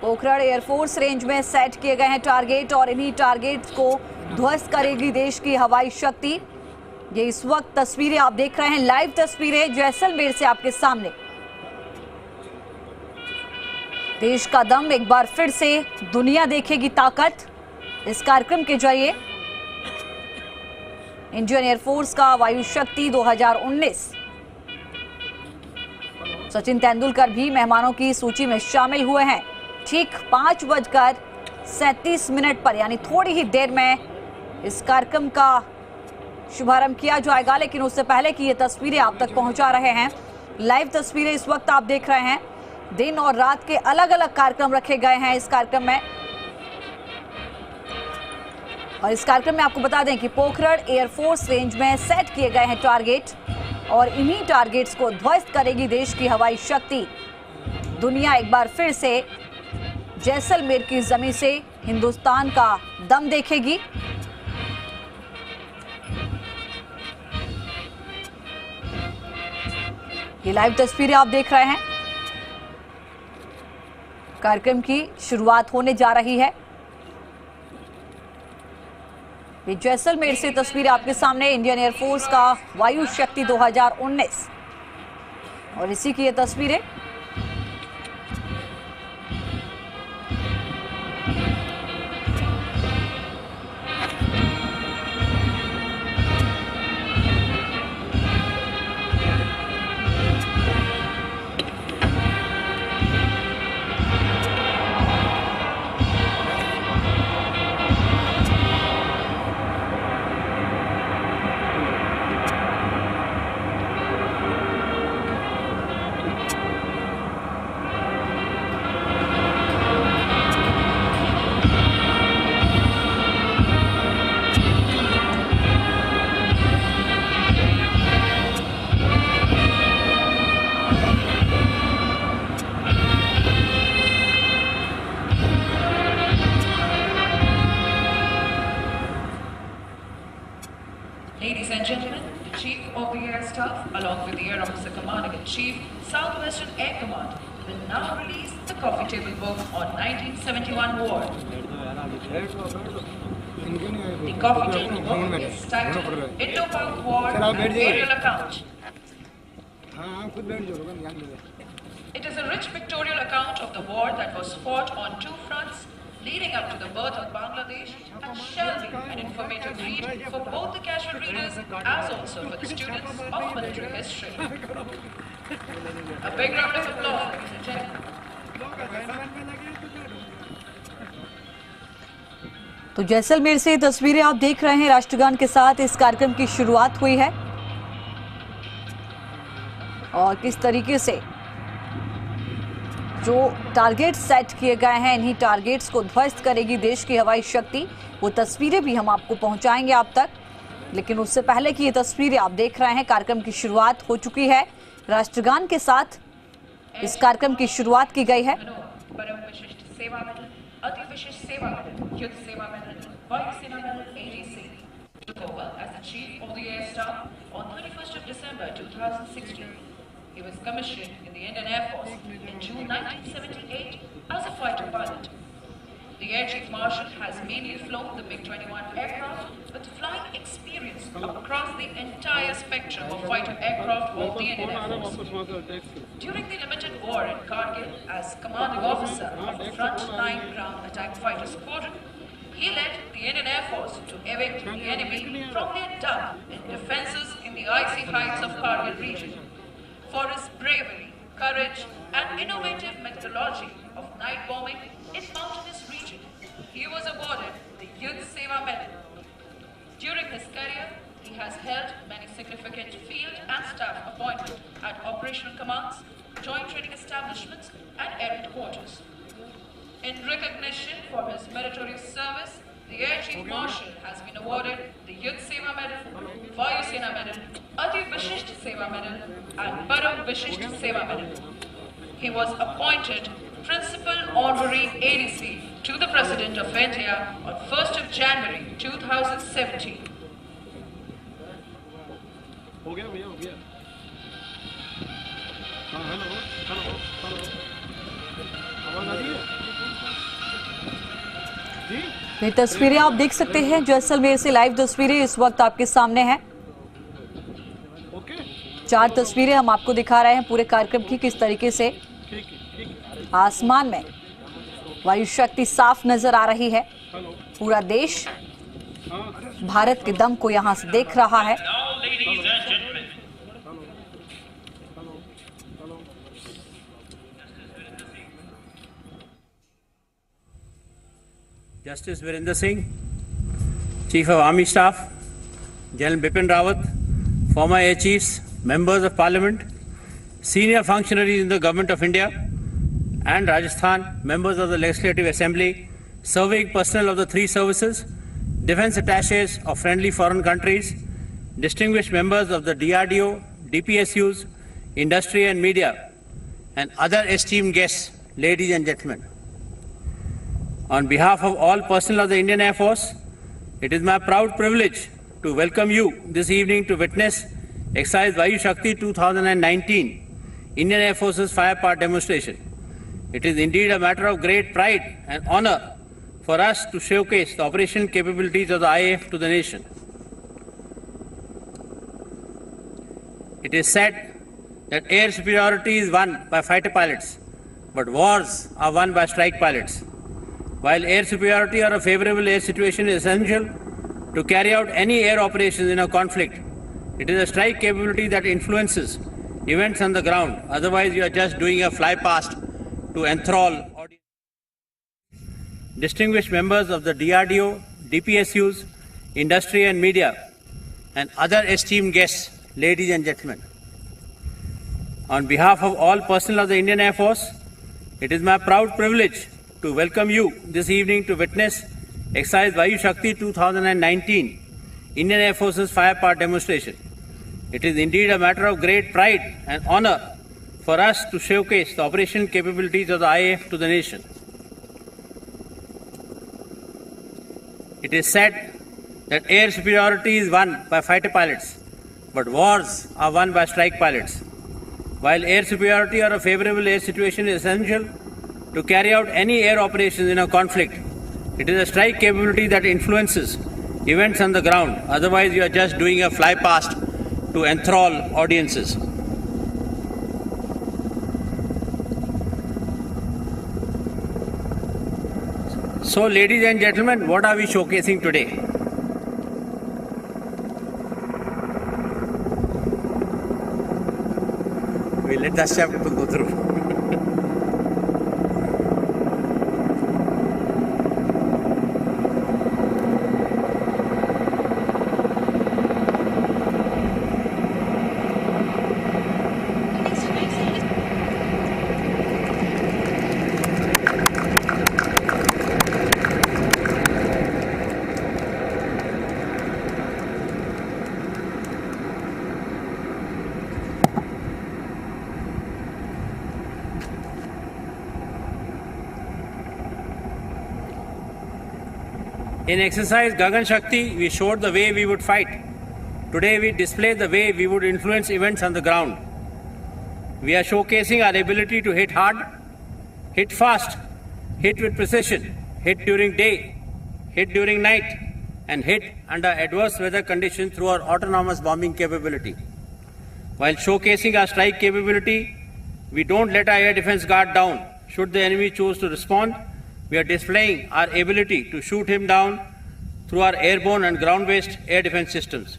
Pokhran air force range में set किए गए हैं टारगेट और इन्हीं टारगेट्स को ध्वस्त करेगी देश की हवाई शक्ति। ये इस वक्त तस्वीरें आप देख रहे हैं, लाइव तस्वीरें जैसलमेर से आपके सामने। देश का दम एक बार फिर से दुनिया देखेगी ताकत। इस कार्यक्रम के जरिए इंडियन एयरफोर्स का वायु शक्ति 2019। सचिन तेंदुलकर भी मेहमानों की सूची में शामिल हुए हैं। ठीक 5:37 पर यानी थोड़ी ही देर में इस कार्यक्रम का शुभारंभ किया जाएगा, लेकिन उससे पहले की ये तस्वीरें आप तक पहुंचा रहे हैं। लाइव तस्वीरें इस वक्त आप देख रहे हैं। दिन और रात के अलग अलग कार्यक्रम रखे गए हैं इस कार्यक्रम में। और इस कार्यक्रम में आपको बता दें कि पोखरण एयरफोर्स रेंज में सेट किए गए हैं टारगेट और इन्हीं टारगेट्स को ध्वस्त करेगी देश की हवाई शक्ति। दुनिया एक बार फिर से जैसलमेर की जमीन से हिंदुस्तान का दम देखेगी। ये लाइव तस्वीरें आप देख रहे हैं। कार्यक्रम की शुरुआत होने जा रही है। ये जैसलमेर से तस्वीरें आपके सामने, इंडियन एयरफोर्स का वायु शक्ति 2019 और इसी की ये तस्वीरें। Ladies and gentlemen, the Chief of the Air Staff, along with the Air Officer Commander-in-Chief, Southwestern Air Command, will now release the coffee table book on 1971 war. The coffee table book is titled Indo-Pak War, Aerial Account. It is a rich pictorial account of the war that was fought on two fronts, leading up to the birth of Bangladesh, and shall be an informative read for both the casual readers as also for the students of military history. A big round of applause, ladies and gentlemen. तो जैसलमेर से तस्वीरें आप देख रहे हैं। राष्ट्रगान के साथ इस कार्यक्रम की शुरुआत हुई है और किस तरीके से जो टारगेट सेट किए गए हैं, इन्हीं टारगेट्स को ध्वस्त करेगी देश की हवाई शक्ति। वो तस्वीरें भी हम आपको पहुंचाएंगे आप तक, लेकिन उससे पहले की ये तस्वीरें आप देख रहे हैं। कार्यक्रम की शुरुआत हो चुकी है। राष्ट्रगान के साथ इस कार्यक्रम की शुरुआत की गई है। He was commissioned in the Indian Air Force in June 1978 as a fighter pilot. The Air Chief Marshal has mainly flown the MiG-21 aircraft with flying experience across the entire spectrum of fighter aircraft of the Indian Air Force. During the limited war in Kargil, as commanding officer of the Front Line Ground Attack Fighter Squadron, he led the Indian Air Force to evict the enemy from their dug in defences in the icy heights of Kargil region. For his bravery, courage, and innovative methodology of night bombing in mountainous region, he was awarded the Yudh Seva Medal. During his career, he has held many significant field and staff appointments at operational commands, joint training establishments, and air headquarters. In recognition for his meritorious service, the Air Chief Marshal has been awarded the Yudh Seva Medal, Vayu Sena Medal, Ati Vishisht Seva Medal, and Param Vishisht Seva Medal. He was appointed Principal Honorary ADC to the President of India on 1st of January 2017. हो गया भैया, हो गया। हाँ hello hello hello, आवाज़ आ रही है? ये तस्वीरें आप देख सकते हैं, जैसलमेर से लाइव तस्वीरें इस वक्त आपके सामने हैं। ओके 4 तस्वीरें हम आपको दिखा रहे हैं पूरे कार्यक्रम की, किस तरीके से आसमान में वायु शक्ति साफ नजर आ रही है। पूरा देश भारत के दम को यहां से देख रहा है। Justice Virender Singh, Chief of Army Staff, General Bipin Rawat, former Air Chiefs, Members of Parliament, senior functionaries in the Government of India and Rajasthan, members of the Legislative Assembly, serving personnel of the 3 services, defense attaches of friendly foreign countries, distinguished members of the DRDO, DPSUs, industry and media, and other esteemed guests, ladies and gentlemen. On behalf of all personnel of the Indian Air Force, it is my proud privilege to welcome you this evening to witness Exercise Vayu Shakti 2019, Indian Air Force's firepower demonstration. It is indeed a matter of great pride and honor for us to showcase the operational capabilities of the IAF to the nation. It is said that air superiority is won by fighter pilots, but wars are won by strike pilots. While air superiority or a favorable air situation is essential to carry out any air operations in a conflict, it is a strike capability that influences events on the ground. Otherwise, you are just doing a fly past to enthrall audience. Distinguished members of the DRDO, DPSUs, industry and media, and other esteemed guests, ladies and gentlemen. On behalf of all personnel of the Indian Air Force, it is my proud privilege to welcome you this evening to witness Exercise Vayu Shakti 2019, Indian Air Force's firepower demonstration. It is indeed a matter of great pride and honor for us to showcase the operational capabilities of the IAF to the nation. It is said that air superiority is won by fighter pilots, but wars are won by strike pilots. While air superiority or a favorable air situation is essential to carry out any air operations in a conflict, it is a strike capability that influences events on the ground. Otherwise, you are just doing a fly past to enthrall audiences. So, ladies and gentlemen, what are we showcasing today? We'll let the chapter go through. In exercise Gagan Shakti, we showed the way we would fight. Today we display the way we would influence events on the ground. We are showcasing our ability to hit hard, hit fast, hit with precision, hit during day, hit during night, and hit under adverse weather conditions through our autonomous bombing capability. While showcasing our strike capability, we don't let our air defense guard down. Should the enemy choose to respond, we are displaying our ability to shoot him down through our airborne and ground-based air defense systems.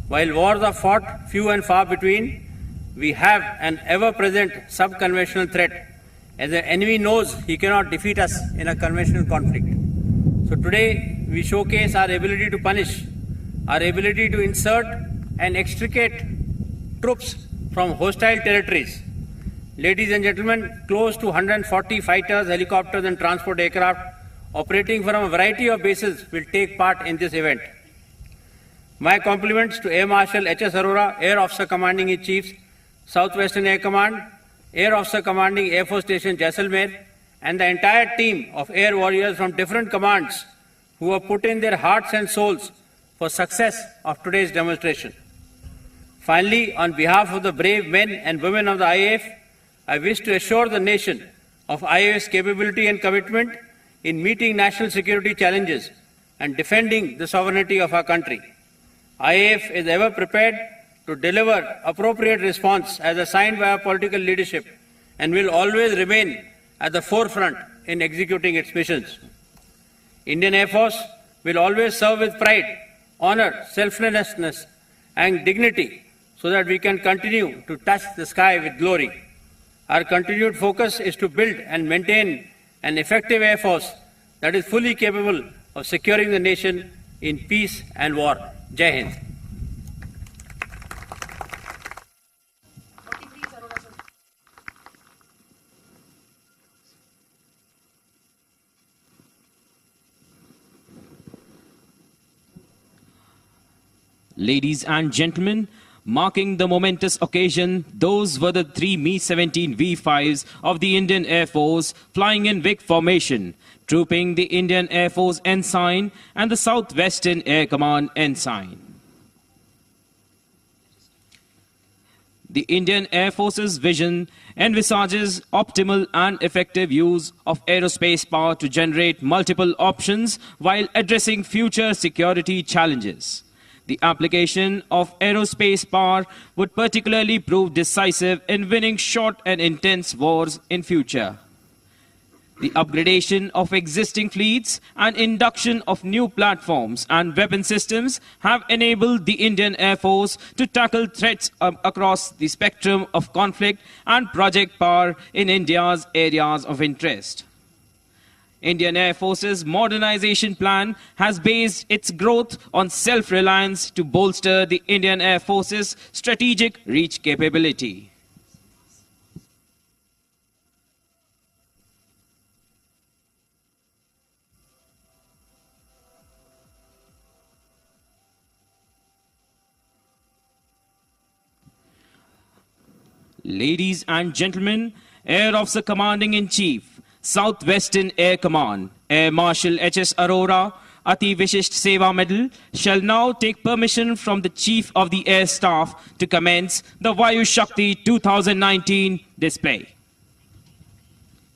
While wars are fought few and far between, we have an ever-present sub-conventional threat, as the enemy knows he cannot defeat us in a conventional conflict. So today, we showcase our ability to punish, our ability to insert and extricate troops from hostile territories. Ladies and gentlemen, close to 140 fighters, helicopters and transport aircraft operating from a variety of bases will take part in this event. My compliments to Air Marshal H.S. Arora, Air Officer Commanding in Chief, Southwestern Air Command, Air Officer Commanding Air Force Station Jaisalmer, and the entire team of air warriors from different commands who have put in their hearts and souls for success of today's demonstration. Finally, on behalf of the brave men and women of the IAF, I wish to assure the nation of IAF's capability and commitment in meeting national security challenges and defending the sovereignty of our country. IAF is ever prepared to deliver appropriate response as assigned by our political leadership and will always remain at the forefront in executing its missions. Indian Air Force will always serve with pride, honor, selflessness and dignity so that we can continue to touch the sky with glory. Our continued focus is to build and maintain an effective Air Force that is fully capable of securing the nation in peace and war. Jai Hind. Ladies and gentlemen, marking the momentous occasion, those were the three Mi-17 V5s of the Indian Air Force flying in big formation, trooping the Indian Air Force ensign and the Southwestern Air Command ensign. The Indian Air Force's vision envisages optimal and effective use of aerospace power to generate multiple options while addressing future security challenges. The application of aerospace power would particularly prove decisive in winning short and intense wars in future. The upgradation of existing fleets and induction of new platforms and weapon systems have enabled the Indian Air Force to tackle threats across the spectrum of conflict and project power in India's areas of interest. Indian Air Force's modernization plan has based its growth on self-reliance to bolster the Indian Air Force's strategic reach capability. Ladies and gentlemen, Air Officer Commanding-in-Chief, Southwestern Air Command, Air Marshal H.S. Arora, Ati Vishisht Seva Medal, shall now take permission from the Chief of the Air Staff to commence the Vayu Shakti 2019 display.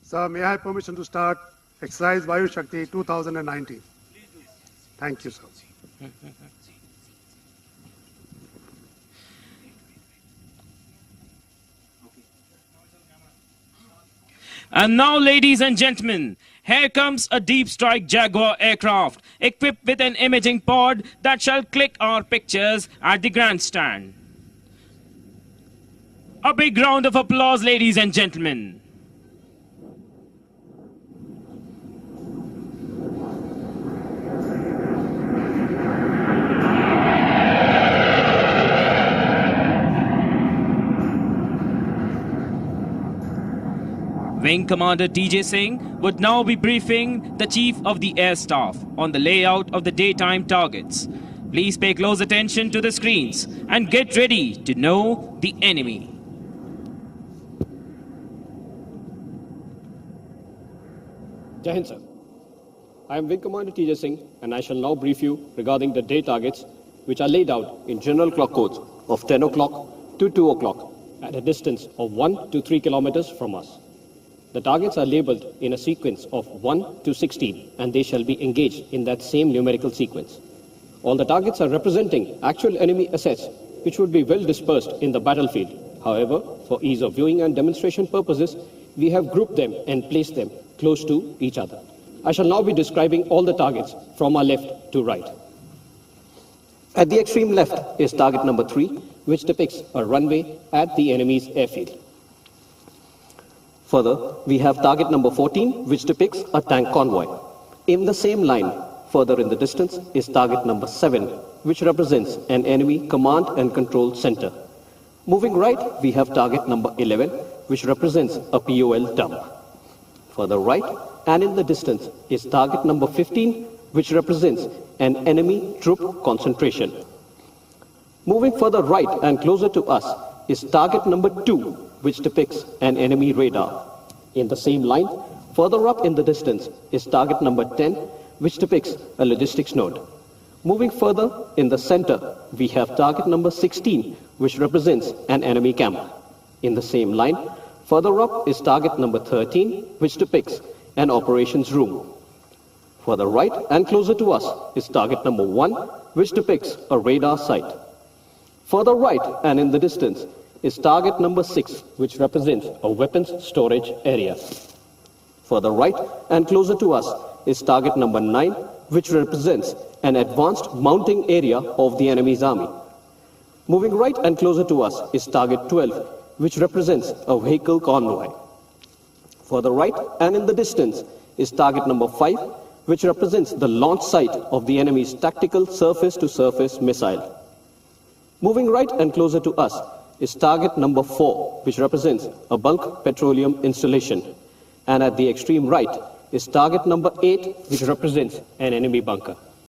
Sir, may I have permission to start exercise Vayu Shakti 2019? Thank you, sir. And now, ladies and gentlemen, here comes a deep strike Jaguar aircraft equipped with an imaging pod that shall click our pictures at the grandstand. A big round of applause, ladies and gentlemen. Wing Commander T.J. Singh would now be briefing the Chief of the Air Staff on the layout of the daytime targets. Please pay close attention to the screens and get ready to know the enemy. Jai Hind, sir. I am Wing Commander T.J. Singh and I shall now brief you regarding the day targets which are laid out in general clock codes of 10 o'clock to 2 o'clock at a distance of 1 to 3 kilometers from us. The targets are labeled in a sequence of 1 to 16 and they shall be engaged in that same numerical sequence. All the targets are representing actual enemy assets which would be well dispersed in the battlefield. However, for ease of viewing and demonstration purposes, we have grouped them and placed them close to each other. I shall now be describing all the targets from our left to right. At the extreme left is target number 3, which depicts a runway at the enemy's airfield. Further, we have target number 14, which depicts a tank convoy. In the same line, further in the distance, is target number 7, which represents an enemy command and control center. Moving right, we have target number 11, which represents a POL dump. Further right, and in the distance, is target number 15, which represents an enemy troop concentration. Moving further right and closer to us is target number 2, which depicts an enemy radar. In the same line, further up in the distance is target number 10, which depicts a logistics node. Moving further in the center, we have target number 16, which represents an enemy camp. In the same line, further up is target number 13, which depicts an operations room. Further right and closer to us is target number 1, which depicts a radar site. Further right and in the distance is target number 6, which represents a weapons storage area. Further right and closer to us is target number 9, which represents an advanced mounting area of the enemy's army. Moving right and closer to us is target 12, which represents a vehicle convoy. Further right and in the distance is target number 5, which represents the launch site of the enemy's tactical surface-to-surface missile. Moving right and closer to us is target number 4, which represents a bulk petroleum installation. And at the extreme right is target number 8, which represents an enemy bunker.